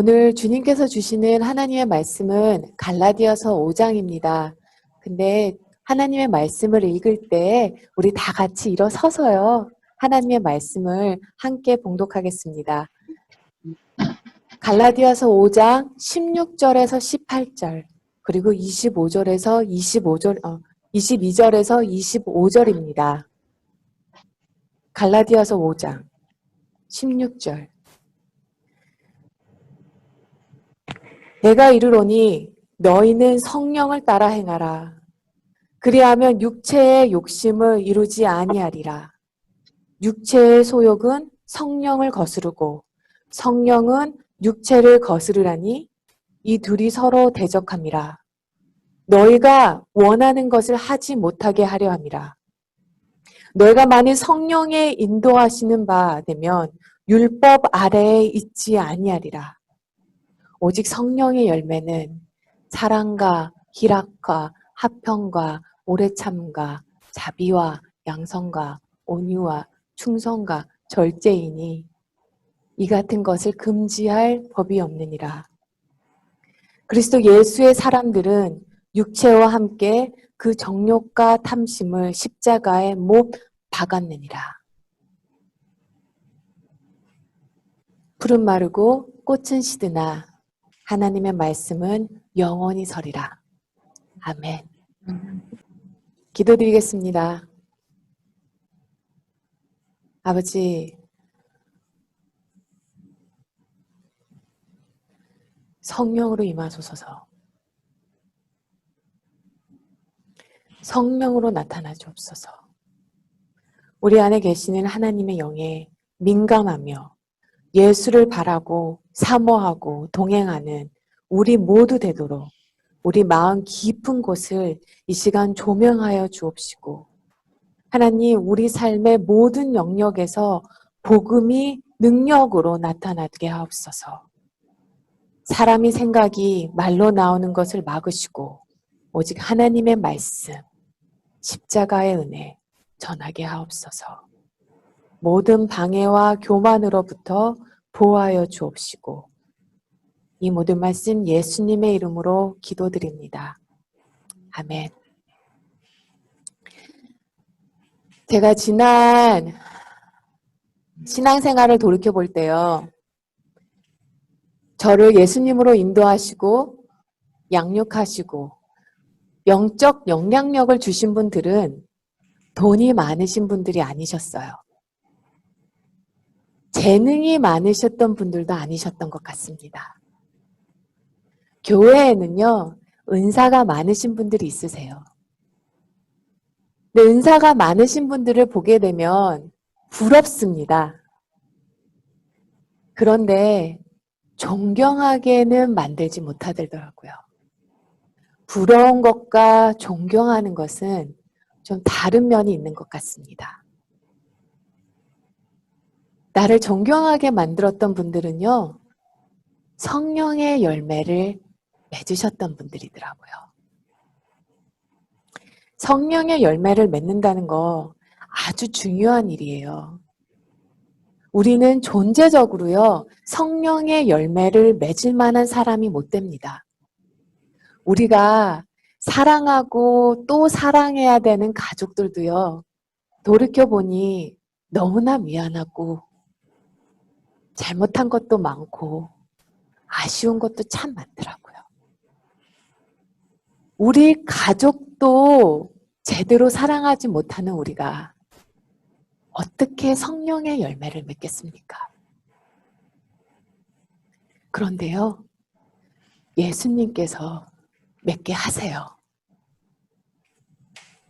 오늘 주님께서 주시는 하나님의 말씀은 갈라디아서 5장입니다. 근데 하나님의 말씀을 읽을 때 우리 다 같이 일어서서요. 하나님의 말씀을 함께 봉독하겠습니다. 갈라디아서 5장 16절에서 18절 그리고 22절에서 25절입니다. 갈라디아서 5장 16절 내가 이르노니 너희는 성령을 따라 행하라. 그리하면 육체의 욕심을 이루지 아니하리라. 육체의 소욕은 성령을 거스르고 성령은 육체를 거스르라니 이 둘이 서로 대적함이라. 너희가 원하는 것을 하지 못하게 하려 함이라. 너희가 만일 성령의 인도하시는 바 되면 율법 아래에 있지 아니하리라. 오직 성령의 열매는 사랑과 희락과 화평과 오래 참과 자비와 양선과 온유와 충성과 절제이니 이 같은 것을 금지할 법이 없느니라. 그리스도 예수의 사람들은 육체와 함께 그 정욕과 탐심을 십자가에 못 박았느니라. 풀은 마르고 꽃은 시드나 하나님의 말씀은 영원히 서리라. 아멘. 기도드리겠습니다. 아버지, 성령으로 임하소서. 성령으로 나타나 주옵소서. 우리 안에 계시는 하나님의 영에 민감하며 예수를 바라고 사모하고 동행하는 우리 모두 되도록 우리 마음 깊은 곳을 이 시간 조명하여 주옵시고 하나님 우리 삶의 모든 영역에서 복음이 능력으로 나타나게 하옵소서. 사람이 생각이 말로 나오는 것을 막으시고 오직 하나님의 말씀, 십자가의 은혜 전하게 하옵소서. 모든 방해와 교만으로부터 보호하여 주옵시고 이 모든 말씀 예수님의 이름으로 기도드립니다. 아멘. 제가 지난 신앙생활을 돌이켜볼 때요. 저를 예수님으로 인도하시고 양육하시고 영적 영향력을 주신 분들은 돈이 많으신 분들이 아니셨어요. 재능이 많으셨던 분들도 아니셨던 것 같습니다. 교회에는요, 은사가 많으신 분들이 있으세요. 근데 은사가 많으신 분들을 보게 되면 부럽습니다. 그런데 존경하게는 만들지 못하더라고요. 부러운 것과 존경하는 것은 좀 다른 면이 있는 것 같습니다. 나를 존경하게 만들었던 분들은요, 성령의 열매를 맺으셨던 분들이더라고요. 성령의 열매를 맺는다는 거 아주 중요한 일이에요. 우리는 존재적으로요, 성령의 열매를 맺을 만한 사람이 못 됩니다. 우리가 사랑하고 또 사랑해야 되는 가족들도요, 돌이켜보니 너무나 미안하고 잘못한 것도 많고 아쉬운 것도 참 많더라고요. 우리 가족도 제대로 사랑하지 못하는 우리가 어떻게 성령의 열매를 맺겠습니까? 그런데요, 예수님께서 맺게 하세요.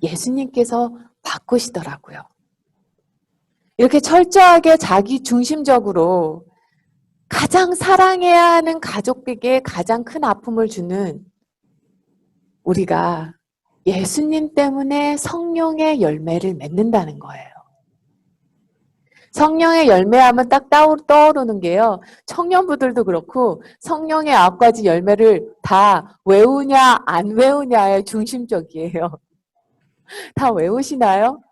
예수님께서 바꾸시더라고요. 이렇게 철저하게 자기 중심적으로 가장 사랑해야 하는 가족에게 가장 큰 아픔을 주는 우리가 예수님 때문에 성령의 열매를 맺는다는 거예요. 성령의 열매하면 딱 떠오르는 게요. 청년부들도 그렇고 성령의 9가지 열매를 다 외우냐 안 외우냐의 중심적이에요. 다 외우시나요?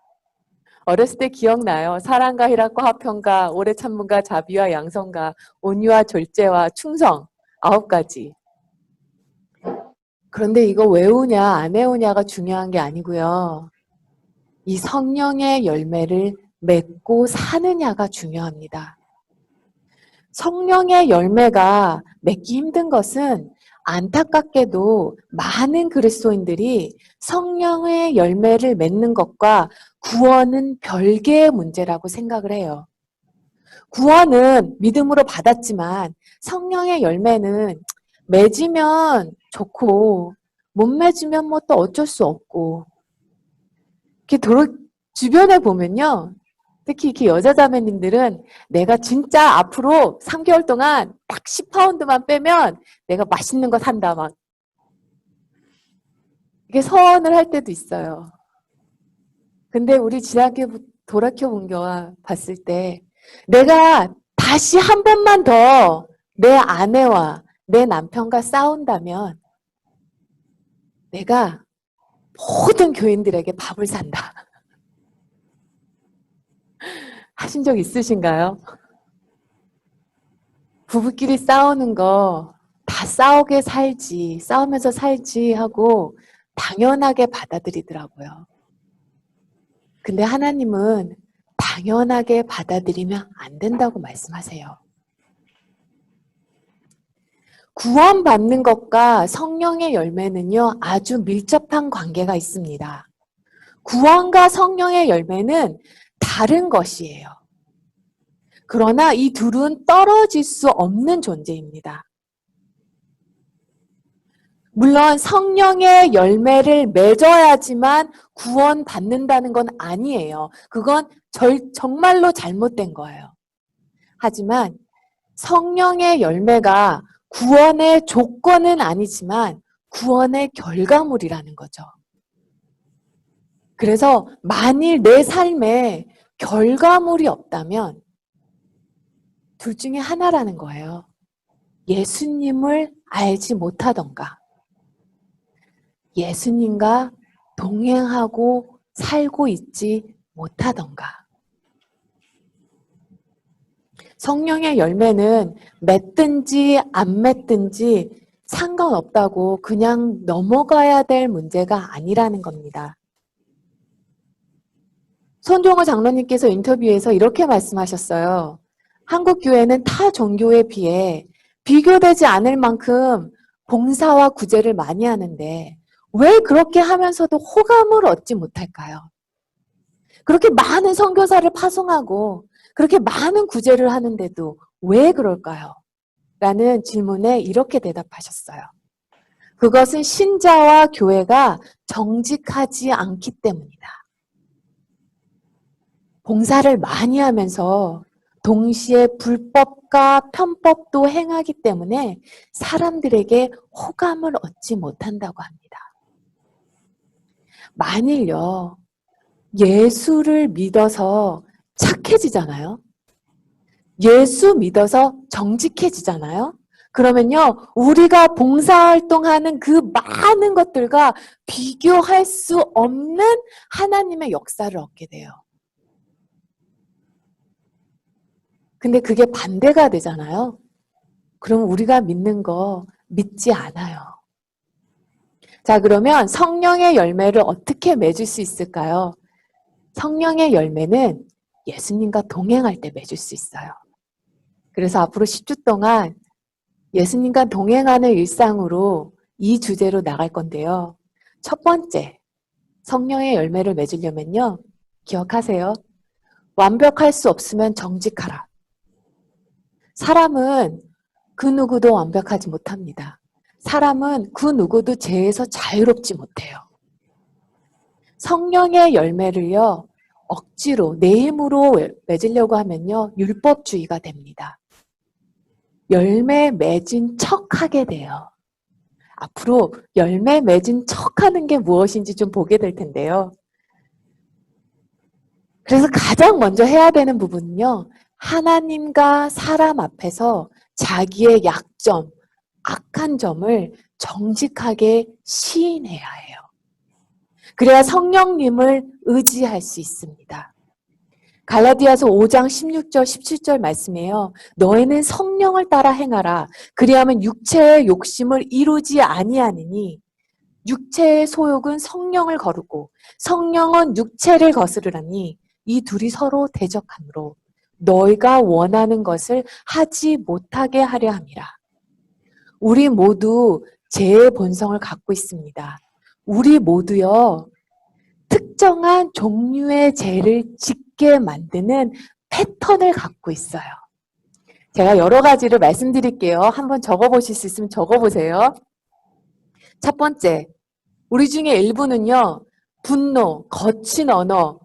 어렸을 때 기억나요. 사랑과 희락과 화평과 오래 참음과 자비와 양선과 온유와 절제와 충성 9가지. 그런데 이거 외우냐 안 외우냐가 중요한 게 아니고요. 이 성령의 열매를 맺고 사느냐가 중요합니다. 성령의 열매가 맺기 힘든 것은 안타깝게도 많은 그리스도인들이 성령의 열매를 맺는 것과 구원은 별개의 문제라고 생각을 해요. 구원은 믿음으로 받았지만 성령의 열매는 맺으면 좋고 못 맺으면 뭐 또 어쩔 수 없고 이렇게 주변에 보면요. 특히 이렇게 여자 자매님들은 내가 진짜 앞으로 3개월 동안 딱 10파운드만 빼면 내가 맛있는 거 산다 막 이게 서원을 할 때도 있어요. 근데 우리 지나게 돌이켜 봤을 때 내가 다시 한 번만 더 내 아내와 내 남편과 싸운다면 내가 모든 교인들에게 밥을 산다. 하신 적 있으신가요? 부부끼리 싸우는 거 다 싸우게 살지, 싸우면서 살지 하고 당연하게 받아들이더라고요. 근데 하나님은 당연하게 받아들이면 안 된다고 말씀하세요. 구원받는 것과 성령의 열매는요, 아주 밀접한 관계가 있습니다. 구원과 성령의 열매는 다른 것이에요. 그러나 이 둘은 떨어질 수 없는 존재입니다. 물론 성령의 열매를 맺어야지만 구원받는다는 건 아니에요. 그건 정말로 잘못된 거예요. 하지만 성령의 열매가 구원의 조건은 아니지만 구원의 결과물이라는 거죠. 그래서 만일 내 삶에 결과물이 없다면 둘 중에 하나라는 거예요. 예수님을 알지 못하던가 예수님과 동행하고 살고 있지 못하던가. 성령의 열매는 맺든지 안 맺든지 상관없다고 그냥 넘어가야 될 문제가 아니라는 겁니다. 손종호 장로님께서 인터뷰에서 이렇게 말씀하셨어요. 한국 교회는 타 종교에 비해 비교되지 않을 만큼 봉사와 구제를 많이 하는데 왜 그렇게 하면서도 호감을 얻지 못할까요? 그렇게 많은 선교사를 파송하고 그렇게 많은 구제를 하는데도 왜 그럴까요? 라는 질문에 이렇게 대답하셨어요. 그것은 신자와 교회가 정직하지 않기 때문이다. 봉사를 많이 하면서 동시에 불법과 편법도 행하기 때문에 사람들에게 호감을 얻지 못한다고 합니다. 만일요, 예수를 믿어서 착해지잖아요. 예수 믿어서 정직해지잖아요. 그러면요, 우리가 봉사활동하는 그 많은 것들과 비교할 수 없는 하나님의 역사를 얻게 돼요. 근데 그게 반대가 되잖아요. 그럼 우리가 믿는 거 믿지 않아요. 자, 그러면 성령의 열매를 어떻게 맺을 수 있을까요? 성령의 열매는 예수님과 동행할 때 맺을 수 있어요. 그래서 앞으로 10주 동안 예수님과 동행하는 일상으로 이 주제로 나갈 건데요. 첫 번째, 성령의 열매를 맺으려면요. 기억하세요. 완벽할 수 없으면 정직하라. 사람은 그 누구도 완벽하지 못합니다. 사람은 그 누구도 죄에서 자유롭지 못해요. 성령의 열매를요. 억지로 내 힘으로 맺으려고 하면요. 율법주의가 됩니다. 열매 맺은 척하게 돼요. 앞으로 열매 맺은 척하는 게 무엇인지 좀 보게 될 텐데요. 그래서 가장 먼저 해야 되는 부분은요. 하나님과 사람 앞에서 자기의 약점, 악한 점을 정직하게 시인해야 해요. 그래야 성령님을 의지할 수 있습니다. 갈라디아서 5장 16절, 17절 말씀이에요. 너희는 성령을 따라 행하라. 그리하면 육체의 욕심을 이루지 아니하느니 육체의 소욕은 성령을 거르고 성령은 육체를 거스르라니 이 둘이 서로 대적하므로 너희가 원하는 것을 하지 못하게 하려 함이라. 우리 모두 죄의 본성을 갖고 있습니다. 우리 모두요, 특정한 종류의 죄를 짓게 만드는 패턴을 갖고 있어요. 제가 여러 가지를 말씀드릴게요. 한번 적어보실 수 있으면 적어보세요. 첫 번째, 우리 중에 일부는요, 분노, 거친 언어로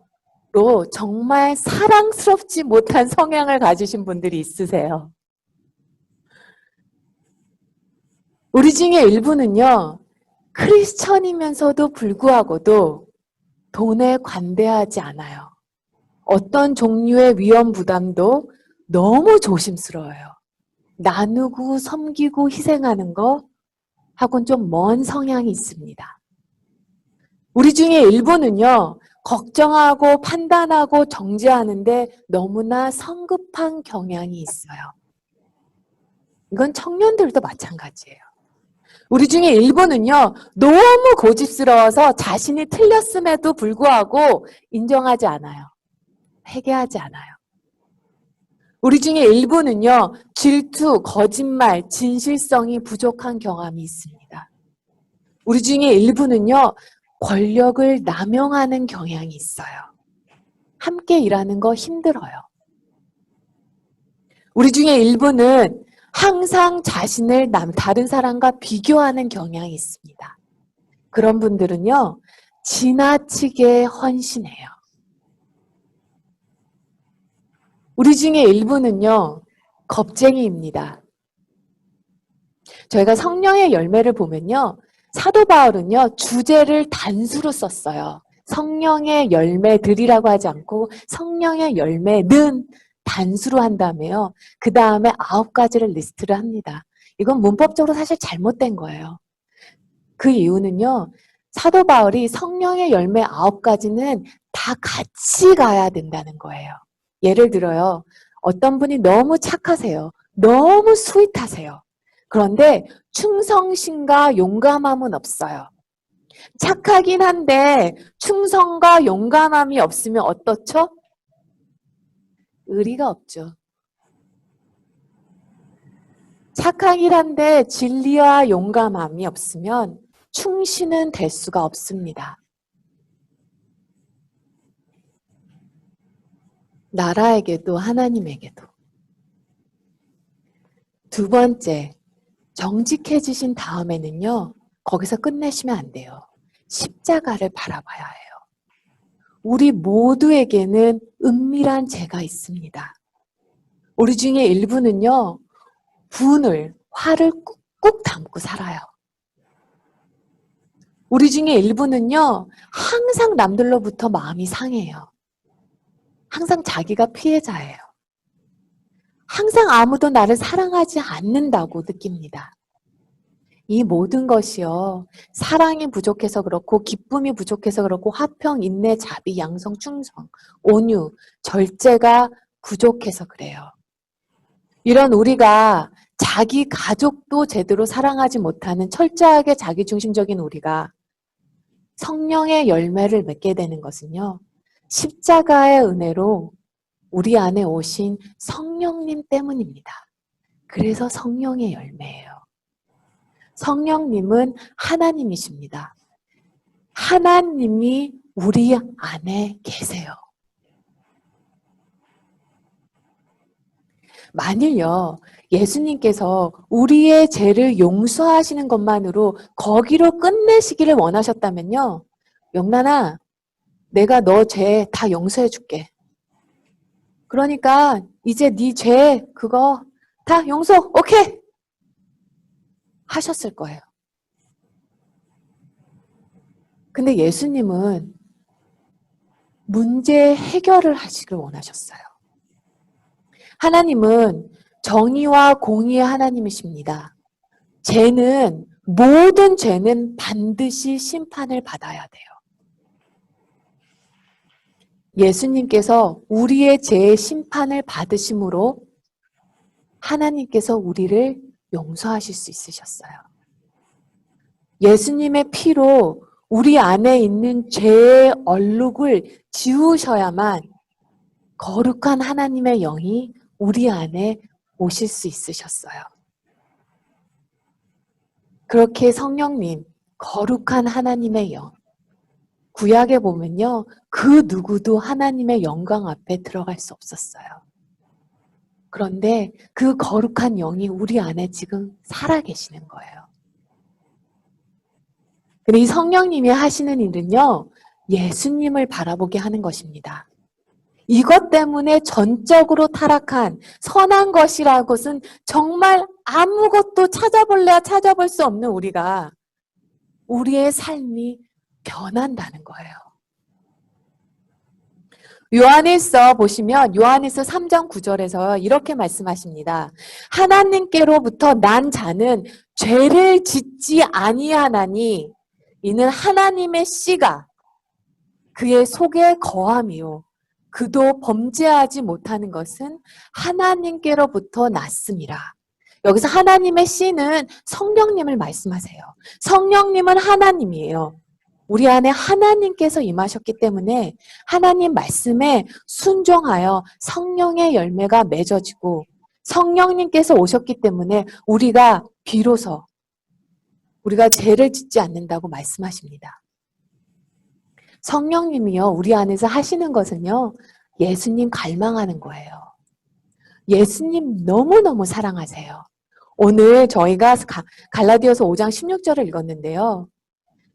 정말 사랑스럽지 못한 성향을 가지신 분들이 있으세요. 우리 중에 일부는요, 크리스천이면서도 불구하고도 돈에 관대하지 않아요. 어떤 종류의 위험 부담도 너무 조심스러워요. 나누고 섬기고 희생하는 거 하고는 좀 먼 성향이 있습니다. 우리 중에 일부는요, 걱정하고 판단하고 정죄하는데 너무나 성급한 경향이 있어요. 이건 청년들도 마찬가지예요. 우리 중에 일부는요, 너무 고집스러워서 자신이 틀렸음에도 불구하고 인정하지 않아요. 회개하지 않아요. 우리 중에 일부는요, 질투, 거짓말, 진실성이 부족한 경험이 있습니다. 우리 중에 일부는요, 권력을 남용하는 경향이 있어요. 함께 일하는 거 힘들어요. 우리 중에 일부는 항상 자신을 다른 사람과 비교하는 경향이 있습니다. 그런 분들은요, 지나치게 헌신해요. 우리 중에 일부는요, 겁쟁이입니다. 저희가 성령의 열매를 보면요, 사도 바울은요, 주제를 단수로 썼어요. 성령의 열매들이라고 하지 않고 성령의 열매는 단수로 한다며요. 그 다음에 9가지를 리스트를 합니다. 이건 문법적으로 사실 잘못된 거예요. 그 이유는요, 사도 바울이 성령의 열매 9가지는 다 같이 가야 된다는 거예요. 예를 들어요. 어떤 분이 너무 착하세요. 너무 스윗하세요. 그런데 충성심과 용감함은 없어요. 착하긴 한데 충성과 용감함이 없으면 어떻죠? 의리가 없죠. 착하긴 한데 진리와 용감함이 없으면 충신은 될 수가 없습니다. 나라에게도 하나님에게도. 두 번째, 정직해지신 다음에는요, 거기서 끝내시면 안 돼요. 십자가를 바라봐야 해요. 우리 모두에게는 은밀한 죄가 있습니다. 우리 중에 일부는요, 분을, 화를 꾹꾹 담고 살아요. 우리 중에 일부는요, 항상 남들로부터 마음이 상해요. 항상 자기가 피해자예요. 항상 아무도 나를 사랑하지 않는다고 느낍니다. 이 모든 것이요, 사랑이 부족해서 그렇고 기쁨이 부족해서 그렇고 화평, 인내, 자비, 양성, 충성, 온유, 절제가 부족해서 그래요. 이런 우리가 자기 가족도 제대로 사랑하지 못하는 철저하게 자기중심적인 우리가 성령의 열매를 맺게 되는 것은요, 십자가의 은혜로 우리 안에 오신 성령님 때문입니다. 그래서 성령의 열매예요. 성령님은 하나님이십니다. 하나님이 우리 안에 계세요. 만일요, 예수님께서 우리의 죄를 용서하시는 것만으로 거기로 끝내시기를 원하셨다면요, 영란아, 내가 너 죄 다 용서해 줄게. 그러니까 이제 네 죄 그거 다 용서, 오케이! 하셨을 거예요. 근데 예수님은 문제 해결을 하시길 원하셨어요. 하나님은 정의와 공의의 하나님이십니다. 모든 죄는 반드시 심판을 받아야 돼요. 예수님께서 우리의 죄의 심판을 받으심으로 하나님께서 우리를 용서하실 수 있으셨어요. 예수님의 피로 우리 안에 있는 죄의 얼룩을 지우셔야만 거룩한 하나님의 영이 우리 안에 오실 수 있으셨어요. 그렇게 성령님, 거룩한 하나님의 영, 구약에 보면요, 그 누구도 하나님의 영광 앞에 들어갈 수 없었어요. 그런데 그 거룩한 영이 우리 안에 지금 살아계시는 거예요. 근데 이 성령님이 하시는 일은요, 예수님을 바라보게 하는 것입니다. 이것 때문에 전적으로 타락한 선한 것이라는 것은 정말 아무것도 찾아볼래야 찾아볼 수 없는 우리의 삶이 변한다는 거예요. 요한일서 보시면 요한일서 3장 9절에서 이렇게 말씀하십니다. 하나님께로부터 난 자는 죄를 짓지 아니하나니 이는 하나님의 씨가 그의 속에 거함이요 그도 범죄하지 못하는 것은 하나님께로부터 났음이라. 여기서 하나님의 씨는 성령님을 말씀하세요. 성령님은 하나님이에요. 우리 안에 하나님께서 임하셨기 때문에 하나님 말씀에 순종하여 성령의 열매가 맺어지고 성령님께서 오셨기 때문에 우리가 비로소 우리가 죄를 짓지 않는다고 말씀하십니다. 성령님이요, 우리 안에서 하시는 것은요, 예수님 갈망하는 거예요. 예수님 너무너무 사랑하세요. 오늘 저희가 갈라디아서 5장 16절을 읽었는데요.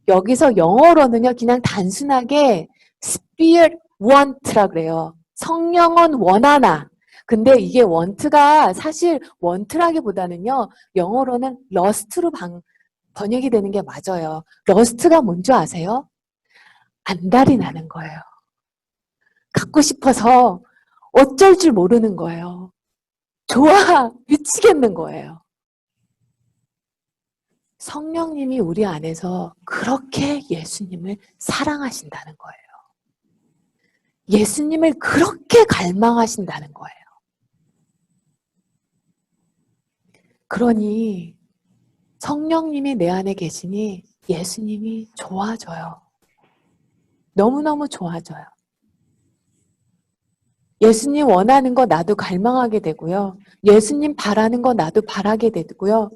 여기서 영어로는요, 그냥 단순하게 Spirit want라 그래요. 성령은 원하나. 근데 이게 want가 사실 want라기보다는요, 영어로는 lust로 번역이 되는 게 맞아요. lust가 뭔지 아세요? 안달이 나는 거예요. 갖고 싶어서 어쩔 줄 모르는 거예요. 좋아, 미치겠는 거예요. 성령님이 우리 안에서 그렇게 예수님을 사랑하신다는 거예요. 예수님을 그렇게 갈망하신다는 거예요. 그러니 성령님이 내 안에 계시니 예수님이 좋아져요. 너무너무 좋아져요. 예수님 원하는 거 나도 갈망하게 되고요. 예수님 바라는 거 나도 바라게 되고요.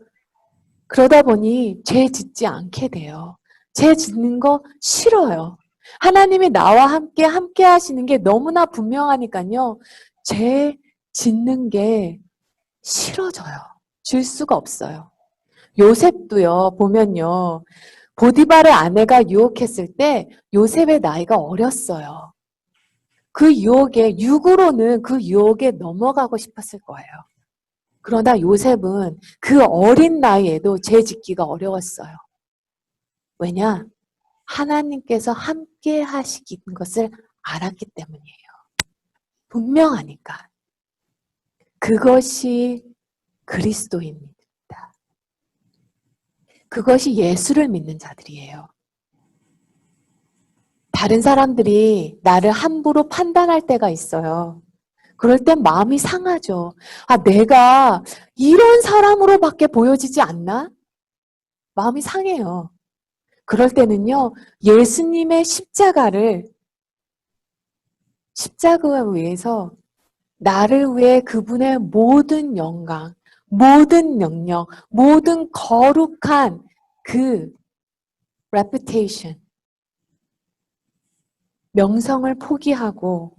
그러다 보니 죄 짓지 않게 돼요. 죄 짓는 거 싫어요. 하나님이 나와 함께 하시는 게 너무나 분명하니까요. 죄 짓는 게 싫어져요. 질 수가 없어요. 요셉도요, 보면요. 보디발의 아내가 유혹했을 때 요셉의 나이가 어렸어요. 그 유혹에, 육으로는 그 유혹에 넘어가고 싶었을 거예요. 그러나 요셉은 그 어린 나이에도 죄 짓기가 어려웠어요. 왜냐? 하나님께서 함께 하시는 것을 알았기 때문이에요. 분명하니까. 그것이 그리스도입니다. 그것이 예수를 믿는 자들이에요. 다른 사람들이 나를 함부로 판단할 때가 있어요. 그럴 땐 마음이 상하죠. 아, 내가 이런 사람으로밖에 보여지지 않나? 마음이 상해요. 그럴 때는요, 예수님의 십자가에 위해서 나를 위해 그분의 모든 영광, 모든 명령, 모든 거룩한 그 reputation, 명성을 포기하고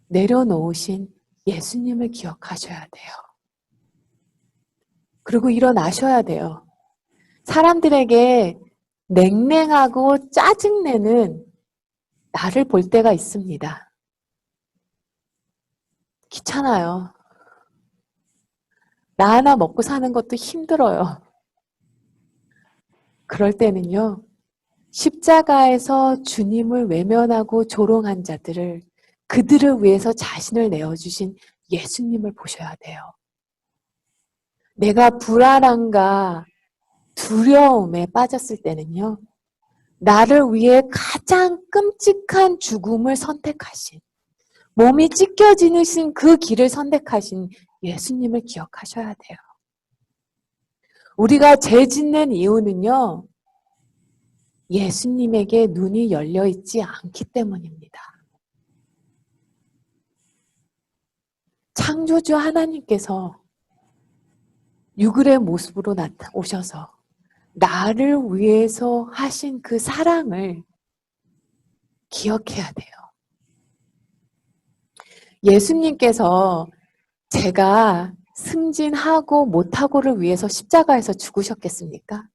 내려놓으신 예수님을 기억하셔야 돼요. 그리고 일어나셔야 돼요. 사람들에게 냉랭하고 짜증내는 나를 볼 때가 있습니다. 귀찮아요. 나 하나 먹고 사는 것도 힘들어요. 그럴 때는요, 십자가에서 주님을 외면하고 조롱한 자들을 그들을 위해서 자신을 내어주신 예수님을 보셔야 돼요. 내가 불안함과 두려움에 빠졌을 때는요, 나를 위해 가장 끔찍한 죽음을 선택하신 몸이 찢겨지는 그 길을 선택하신 예수님을 기억하셔야 돼요. 우리가 죄 짓는 이유는요, 예수님에게 눈이 열려 있지 않기 때문입니다. 창조주 하나님께서 유글의 모습으로 오셔서 나를 위해서 하신 그 사랑을 기억해야 돼요. 예수님께서 제가 승진하고 못하고를 위해서 십자가에서 죽으셨겠습니까?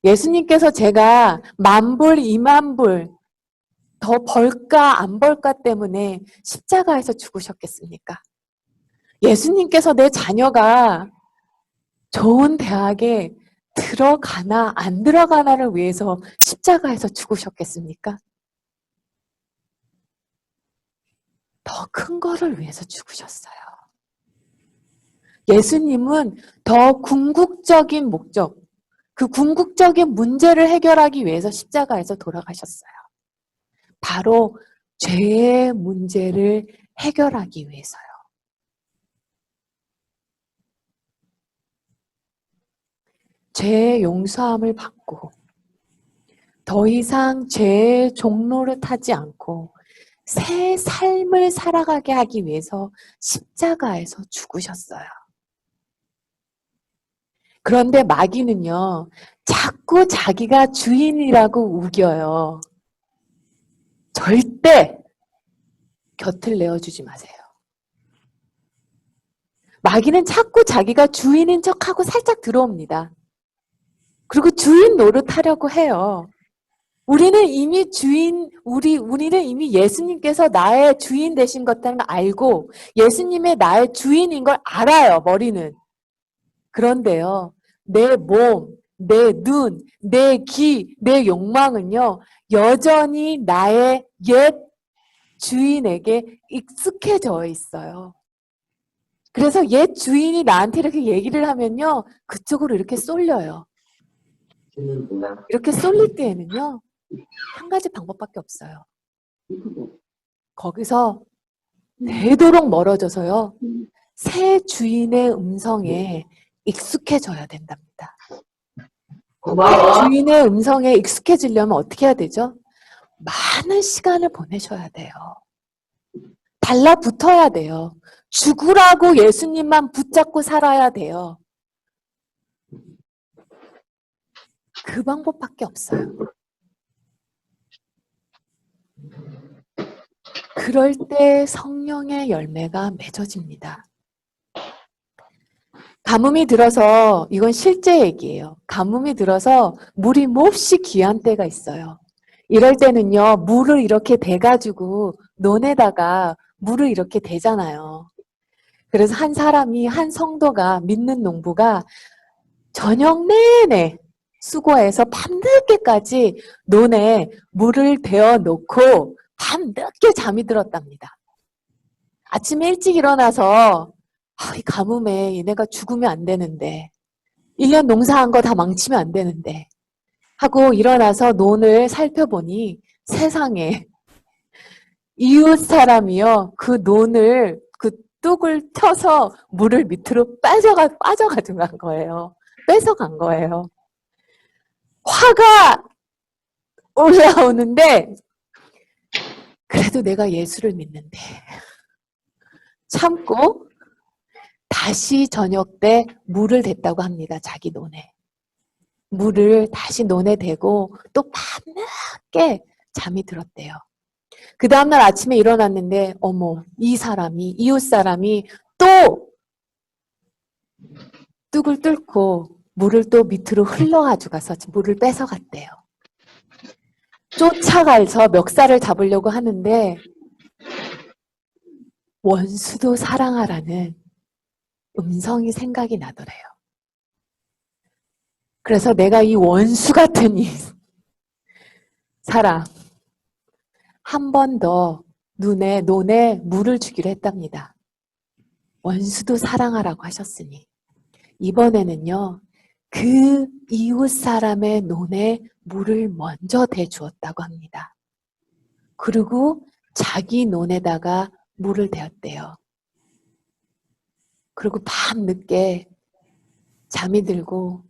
예수님께서 제가 10,000불, 20,000불 더 벌까 안 벌까 때문에 십자가에서 죽으셨겠습니까? 예수님께서 내 자녀가 좋은 대학에 들어가나 안 들어가나를 위해서 십자가에서 죽으셨겠습니까? 더 큰 거를 위해서 죽으셨어요. 예수님은 더 궁극적인 목적, 그 궁극적인 문제를 해결하기 위해서 십자가에서 돌아가셨어요. 바로 죄의 문제를 해결하기 위해서요. 죄의 용서함을 받고 더 이상 죄의 종로를 타지 않고 새 삶을 살아가게 하기 위해서 십자가에서 죽으셨어요. 그런데 마귀는요, 자꾸 자기가 주인이라고 우겨요. 절대 곁을 내어주지 마세요. 마귀는 자꾸 자기가 주인인 척하고 살짝 들어옵니다. 그리고 주인 노릇하려고 해요. 우리는 이미 우리는 이미 예수님께서 나의 주인 되신 것다는 걸 알고 예수님의 나의 주인인 걸 알아요, 머리는. 그런데요, 내 몸, 내 눈, 내 귀, 내 욕망은요, 여전히 나의 옛 주인에게 익숙해져 있어요. 그래서 옛 주인이 나한테 이렇게 얘기를 하면요, 그쪽으로 이렇게 쏠려요. 이렇게 쏠릴 때에는요, 한 가지 방법밖에 없어요. 거기서 되도록 멀어져서요, 새 주인의 음성에 익숙해져야 된답니다. 새 주인의 음성에 익숙해지려면 어떻게 해야 되죠? 많은 시간을 보내셔야 돼요. 달라붙어야 돼요. 죽으라고 예수님만 붙잡고 살아야 돼요. 그 방법밖에 없어요. 그럴 때 성령의 열매가 맺어집니다. 가뭄이 들어서, 이건 실제 얘기예요. 가뭄이 들어서 물이 몹시 귀한 때가 있어요. 이럴 때는요, 물을 이렇게 대가지고 논에다가 물을 이렇게 대잖아요. 그래서 한 사람이, 한 성도가, 믿는 농부가 저녁 내내 수고해서 밤늦게까지 논에 물을 대어 놓고 밤늦게 잠이 들었답니다. 아침에 일찍 일어나서 이 가뭄에 얘네가 죽으면 안 되는데 1년 농사한 거 다 망치면 안 되는데 하고 일어나서 논을 살펴보니 세상에 이웃 사람이요, 그 논을, 그 뚝을 펴서 물을 밑으로 빠져가지고 간 거예요. 뺏어간 거예요. 화가 올라오는데 그래도 내가 예수를 믿는데 참고 다시 저녁 때 물을 댔다고 합니다. 자기 논에. 물을 다시 논에 대고 또 밤늦게 잠이 들었대요. 그 다음날 아침에 일어났는데 어머, 이 사람이, 이웃 사람이 또 뚝을 뚫고 물을 또 밑으로 흘러가지고 가서 물을 뺏어갔대요. 쫓아가서 멱살을 잡으려고 하는데 원수도 사랑하라는 음성이 생각이 나더래요. 그래서 내가 이 원수 같은 이 사람 한 번 더 논에 물을 주기로 했답니다. 원수도 사랑하라고 하셨으니 이번에는요, 그 이웃 사람의 논에 물을 먼저 대주었다고 합니다. 그리고 자기 논에다가 물을 대었대요. 그리고 밤늦게 잠이 들고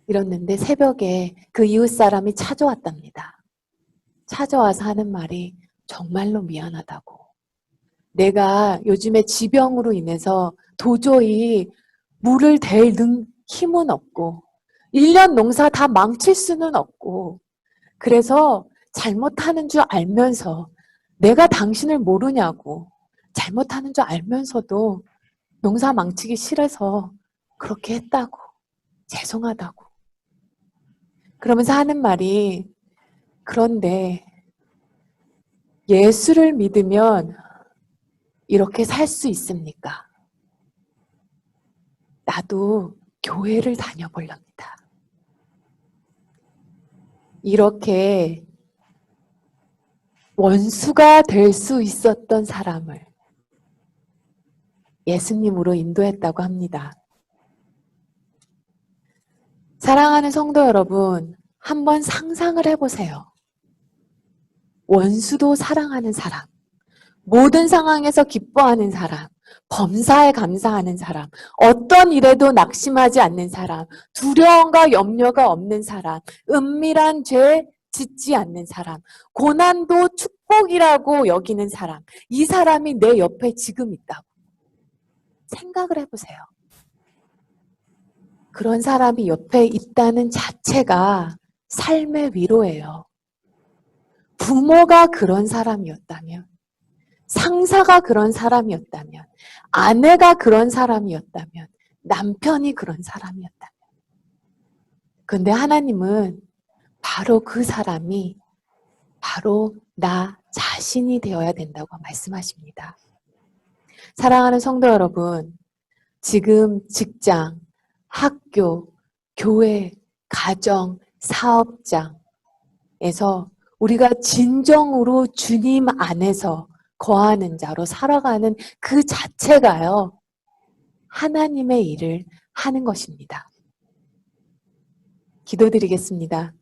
이랬는데 새벽에 그 이웃 사람이 찾아왔답니다. 찾아와서 하는 말이 정말로 미안하다고. 내가 요즘에 지병으로 인해서 도저히 물을 댈 힘은 없고 1년 농사 다 망칠 수는 없고 그래서 잘못하는 줄 알면서 내가 당신을 모르냐고 잘못하는 줄 알면서도 농사 망치기 싫어서 그렇게 했다고 죄송하다고 그러면서 하는 말이 그런데 예수를 믿으면 이렇게 살 수 있습니까? 나도 교회를 다녀보렵니다. 이렇게 원수가 될 수 있었던 사람을 예수님으로 인도했다고 합니다. 사랑하는 성도 여러분, 한번 상상을 해보세요. 원수도 사랑하는 사람, 모든 상황에서 기뻐하는 사람, 범사에 감사하는 사람, 어떤 일에도 낙심하지 않는 사람, 두려움과 염려가 없는 사람, 은밀한 죄 짓지 않는 사람, 고난도 축복이라고 여기는 사람, 이 사람이 내 옆에 지금 있다고 생각을 해보세요. 그런 사람이 옆에 있다는 자체가 삶의 위로예요. 부모가 그런 사람이었다면, 상사가 그런 사람이었다면, 아내가 그런 사람이었다면, 남편이 그런 사람이었다면. 그런데 하나님은 바로 그 사람이 바로 나 자신이 되어야 된다고 말씀하십니다. 사랑하는 성도 여러분, 지금 직장, 학교, 교회, 가정, 사업장에서 우리가 진정으로 주님 안에서 거하는 자로 살아가는 그 자체가요, 하나님의 일을 하는 것입니다. 기도드리겠습니다.